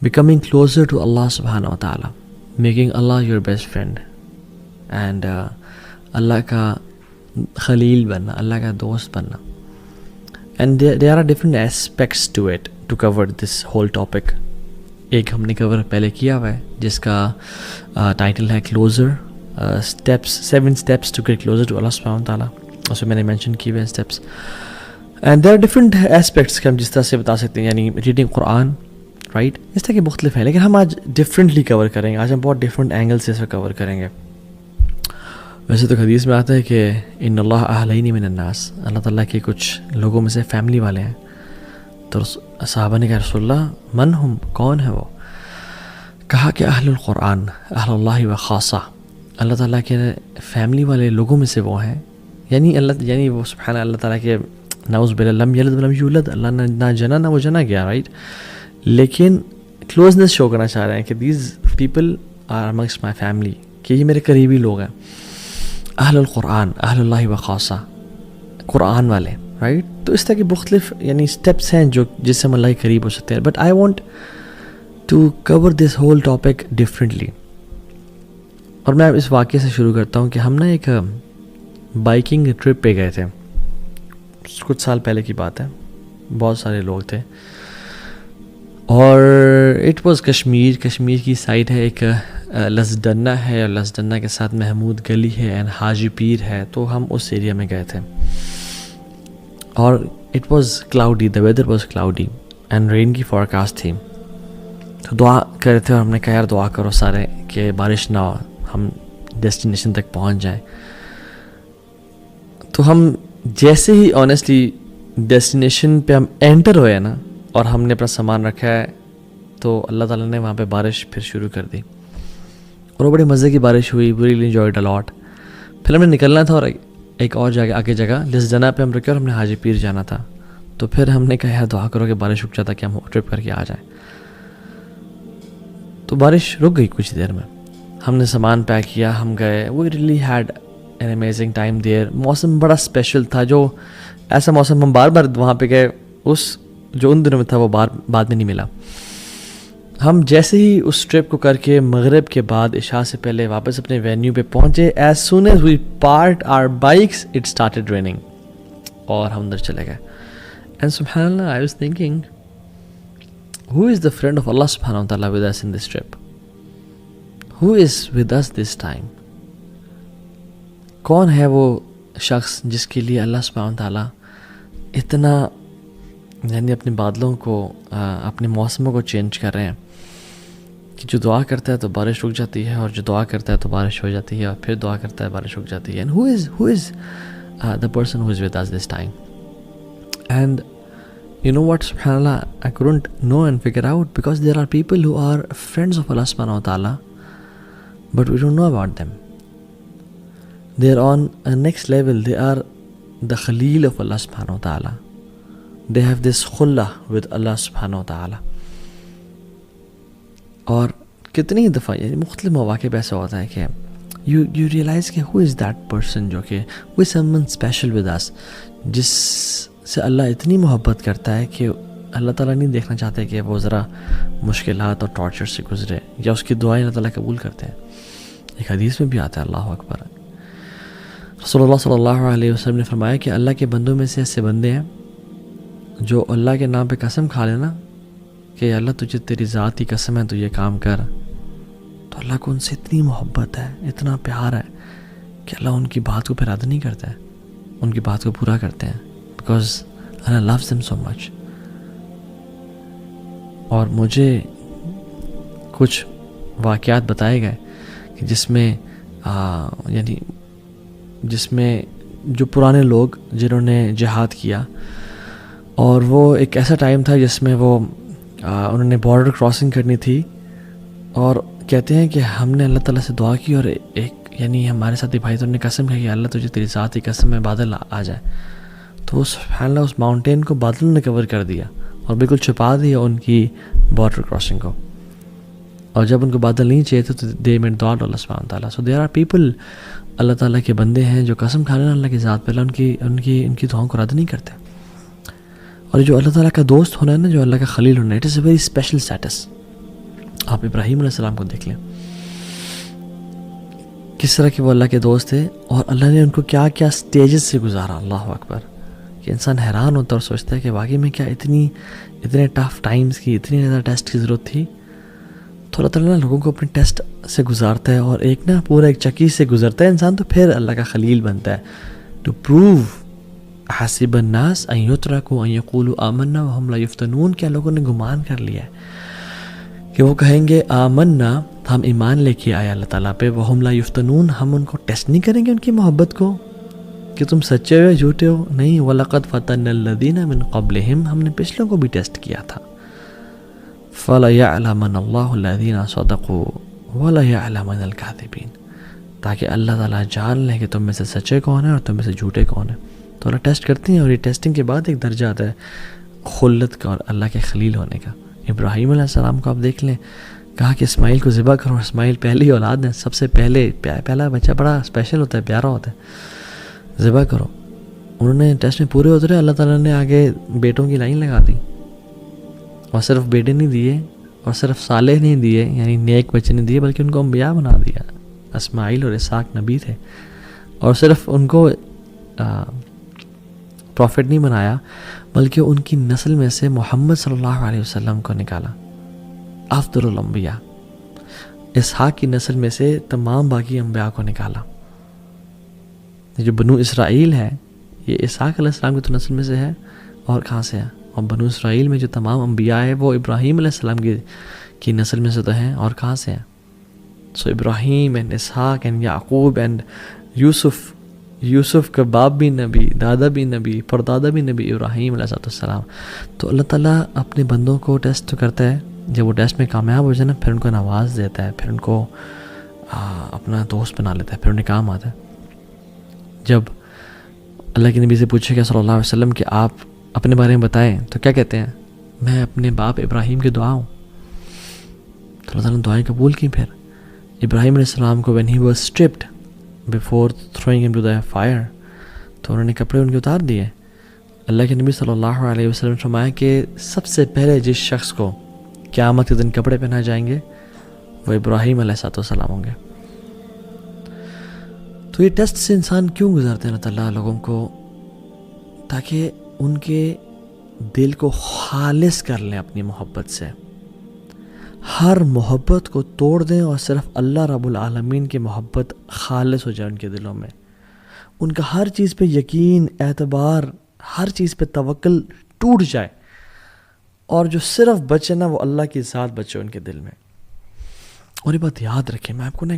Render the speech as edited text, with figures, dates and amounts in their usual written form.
becoming closer to Allah subhanahu wa ta'ala, making Allah your best friend, and Allah ka khalil banna, Allah ka dost banna. And there are different aspects to it to cover this whole topic. ایک ہم نے کور پہلے کیا ہوا ہے جس کا title ہے closer steps 7 steps to get closer to Allah سبحانہ و تعالیٰ. اس میں میں نے مینشن کیے ہوئے ہیں steps. And there are different aspects کہ ہم جس طرح سے بتا سکتے ہیں, یعنی ریڈنگ قرآن, رائٹ, اس طرح کے مختلف ہیں, لیکن ہم آج ڈفرینٹلی کور کریں گے. آج ہم بہت ڈفرینٹ اینگل سے اس کو کور کریں گے. ویسے تو حدیث میں آتا ہے کہ ان اللہ اہلین من الناس, اللہ تعالیٰ کے کچھ لوگوں میں سے فیملی والے ہیں. تو صحابہ نے کہا رسول اللہ من ہم, کون ہے وہ؟ کہا کہ اہل القرآن اہل اللہ و خاصہ, اللہ تعالیٰ کے فیملی والے لوگوں میں سے وہ ہیں. یعنی وہ سبحان اللہ تعالیٰ کے نعوذ باللہ لم یلد ولم یولد, اللہ نے نہ جنا نہ وہ جنا گیا, رائٹ, لیکن کلوزنس شو کرنا چاہ رہے ہیں کہ these people are amongst my family, کہ یہ میرے قریبی لوگ ہیں. اہل القرآن اہل اللہ و خاصہ, قرآن والے, رائٹ. تو اس طرح کے مختلف یعنی اسٹیپس ہیں جو جس سے ہم اللہ کے قریب ہو سکتے ہیں. But I want to cover this whole topic differently. اور میں اس واقعے سے شروع کرتا ہوں کہ ہم نا ایک بائکنگ ٹرپ پہ گئے تھے, کچھ سال پہلے کی بات ہے. بہت سارے لوگ تھے اور اٹ واز کشمیر کی سائڈ ہے. ایک لسدنہ ہے اور لسدنہ کے ساتھ محمود گلی ہے اینڈ حاجی پیر ہے. تو ہم اس ایریا میں گئے تھے اور it was cloudy, the weather was cloudy and rain کی فورکاسٹ تھی. تو دعا کر رہے تھے اور ہم نے کہا یار دعا کرو سارے کہ بارش نہ ہو, ہم ڈیسٹینیشن تک پہنچ جائیں. تو ہم جیسے ہی آنیسٹلی ڈیسٹینیشن پہ ہم انٹر ہوئے نا اور ہم نے اپنا سامان رکھا ہے, تو اللہ تعالیٰ نے وہاں پہ بارش پھر شروع کر دی اور وہ بڑی مزے کی بارش ہوئی. وی ریلی انجوائڈ اے لاٹ. پھر ہم نے نکلنا تھا اور ایک اور جگہ آگے جگہ لسدنہ پہ ہم رکے اور ہم نے حاجی پیر جانا تھا. تو پھر ہم نے کہا یار دعا کرو کہ بارش رک جاتا کہ ہم ٹرپ کر کے آ جائیں. تو بارش رک گئی کچھ دیر میں, ہم نے سامان پیک کیا, ہم گئے. We really had an amazing time there. موسم بڑا اسپیشل تھا, جو ایسا موسم ہم بار بار وہاں پہ گئے, اس جو ان دنوں میں تھا وہ بعد میں نہیں ملا. ہم جیسے ہی اس ٹرپ کو کر کے مغرب کے بعد عشاء سے پہلے واپس اپنے وینیو پہ پہنچے, as soon as we parked our bikes it started raining اور ہم اندر چلے گئے. اینڈ سبحان اللہ I was thinking who is the friend of Allah subhanahu wa ta'ala with us in this trip? Who is with us this time? کون ہے وہ شخص جس کے لیے اللہ سبحانہ و تعالیٰ اتنا یعنی اپنے بادلوں کو اپنے موسموں کو چینج کر رہے ہیں کہ جو دعا کرتا ہے تو بارش رک جاتی ہے, اور جو دعا کرتا ہے تو بارش ہو جاتی ہے, اور پھر دعا کرتا ہے بارش رک جاتی ہے. And who is the person who is with us this time? And you know what, subhanallah, I couldn't know and figure out, because there are people who are friends of Allah subhanahu wa ta'ala, but we don't know about them. They are on a next level. They are the khalil of Allah subhanahu wa ta'ala. They have this khullah with Allah subhanahu wa ta'ala. اور کتنی دفعہ یعنی مختلف مواقع پہ ایسا ہوتا ہے کہ you realize کہ who is that person, جو کہ who is someone special with us, جس سے اللہ اتنی محبت کرتا ہے کہ اللہ تعالیٰ نہیں دیکھنا چاہتے کہ وہ ذرا مشکلات اور ٹارچر سے گزرے, یا اس کی دعائیں اللہ تعالیٰ قبول کرتے ہیں. ایک حدیث میں بھی آتا ہے, اللہ اکبر, رسول اللہ صلی اللہ علیہ وسلم نے فرمایا کہ اللہ کے بندوں میں سے ایسے بندے ہیں جو اللہ کے نام پہ قسم کھا لینا کہ اللہ تجھے تیری ذات کی قسم ہے تو یہ کام کر, تو اللہ کو ان سے اتنی محبت ہے, اتنا پیار ہے کہ اللہ ان کی بات کو پھر رد نہیں کرتا ہے, ان کی بات کو پورا کرتے ہیں, because Allah loves them so much. اور مجھے کچھ واقعات بتائے گئے کہ جس میں جو پرانے لوگ جنہوں نے جہاد کیا, اور وہ ایک ایسا ٹائم تھا جس میں وہ انہوں نے بارڈر کراسنگ کرنی تھی, اور کہتے ہیں کہ ہم نے اللہ تعالیٰ سے دعا کی, اور ایک یعنی ہمارے ساتھی بھائی تو نے قسم کہی کہ اللہ تجھے تیری ذات کی قسم میں بادل آ جائے. تو سبحان اللہ اس ماؤنٹین کو بادلوں نے کور کر دیا اور بالکل چھپا دیا ان کی بارڈر کراسنگ کو, اور جب ان کو بادل نہیں چاہیے تھے تو دے میڈ دعا ٹو اللہ سبحانہ تعالیٰ. سو دیر آر پیپل, اللہ تعالیٰ کے بندے ہیں جو قسم کھا لینا اللہ کی ذات پہ, اللہ ان کی دعاؤں کو رد نہیں کرتے. اور جو اللہ تعالیٰ کا دوست ہونا ہے نا, جو اللہ کا خلیل ہونا ہے, it is a very special status. آپ ابراہیم علیہ السلام کو دیکھ لیں، کس طرح کہ وہ اللہ کے دوست تھے، اور اللہ نے ان کو کیا کیا سٹیجز سے گزارا. اللہ اکبر، کہ انسان حیران ہوتا ہے اور سوچتا ہے کہ واقعی میں کیا اتنے ٹف ٹائمز کی، اتنی زیادہ ٹیسٹ کی ضرورت تھی. تو اللہ تعالیٰ لوگوں کو اپنے ٹیسٹ سے گزارتا ہے، اور ایک پورا ایک چکی سے گزرتا ہے انسان، تو پھر اللہ کا خلیل بنتا ہے. ٹو پروو حسب الناس ان یترکوا ان یقولوا آمنا وہم لا یفتنون، کیا لوگوں نے گمان کر لیا ہے کہ وہ کہیں گے آمنا، ہم ایمان لے کے آئے اللہ تعالیٰ پہ، وہم لا یفتنون، ہم ان کو ٹیسٹ نہیں کریں گے ان کی محبت کو کہ تم سچے ہو یا جھوٹے ہو. نہیں، وَلَقَدْ فَتَنَّ الَّذِينَ مِن قَبْلِهِمْ، ہم نے پچھلوں کو بھی ٹیسٹ کیا تھا. فَلَيَعْلَمَنَّ اللَّهُ الَّذِينَ صَدَقُوا وَلَيَعْلَمَنَّ الْكَاذِبِينَ، تاکہ اللہ تعالیٰ جان لے کہ تم میں سے سچے کون ہیں اور تم میں سے جھوٹے کون ہیں. تو اللہ ٹیسٹ کرتے ہیں، اور یہ ٹیسٹنگ کے بعد ایک درجہ آتا ہے خلت کا اور اللہ کے خلیل ہونے کا. ابراہیم علیہ السلام کو آپ دیکھ لیں، کہا کہ اسماعیل کو ذبح کرو. اسماعیل پہلی اولاد ہے، سب سے پہلا بچہ بڑا اسپیشل ہوتا ہے، پیارا ہوتا ہے، ذبح کرو. انہوں نے ٹیسٹ میں پورے اترے، اللہ تعالیٰ نے آگے بیٹوں کی لائن لگا دی، اور صرف بیٹے نہیں دیے، اور صرف صالح نہیں دیے یعنی نیک بچے نہیں دیے، بلکہ ان کو انبیاء بنا دیا. اسماعیل اور اسحاق نبی تھے، اور صرف ان کو پروفٹ نہیں بنایا، بلکہ ان کی نسل میں سے محمد صلی اللہ علیہ وسلم کو نکالا، افضل الانبیاء. اسحاق کی نسل میں سے تمام باقی انبیاء کو نکالا. جو بنو اسرائیل ہے یہ اسحاق علیہ السلام کی تو نسل میں سے ہے، اور کہاں سے ہے؟ اور بنو اسرائیل میں جو تمام انبیاء ہے وہ ابراہیم علیہ السلام کی نسل میں سے تو ہیں، اور کہاں سے ہیں؟ سو ابراہیم اینڈ اسحاق اینڈ یعقوب اینڈ یوسف کا باپ بھی نبی، دادا بھی نبی، پردادا بھی نبی، ابراہیم علیہ السلام. تو اللہ تعالیٰ اپنے بندوں کو ٹیسٹ تو کرتا ہے، جب وہ ٹیسٹ میں کامیاب ہو جائے نا، پھر ان کو نواز دیتا ہے، پھر ان کو اپنا دوست بنا لیتا ہے، پھر انہیں کام آتا ہے. جب اللہ کے نبی سے پوچھے گیا صلی اللہ علیہ وسلم کہ آپ اپنے بارے میں بتائیں، تو کیا کہتے ہیں؟ میں اپنے باپ ابراہیم کی دعا ہوں. تو اللہ تعالیٰ نے دعائیں قبول کی. پھر ابراہیم علیہ السلام کو when he was stripped before throwing him to the fire، تو انہوں نے کپڑے ان کے اتار دیے. اللہ کے نبی صلی اللہ علیہ وسلم فرمایا کہ سب سے پہلے جس شخص کو قیامت کے دن کپڑے پہنائے جائیں گے وہ ابراہیم علیہ السلام ہوں گے. تو یہ ٹیسٹ سے انسان کیوں گزارتے ہیں اللہ تعالیٰ لوگوں کو؟ تاکہ ان کے دل کو خالص کر لیں اپنی محبت سے، ہر محبت کو توڑ دیں، اور صرف اللہ رب العالمین کی محبت خالص ہو جائے ان کے دلوں میں. ان کا ہر چیز پہ یقین، اعتبار، ہر چیز پہ توکل ٹوٹ جائے، اور جو صرف بچے نا وہ اللہ کی ذات بچے ان کے دل میں. اور یہ بات یاد رکھیں، میں آپ کو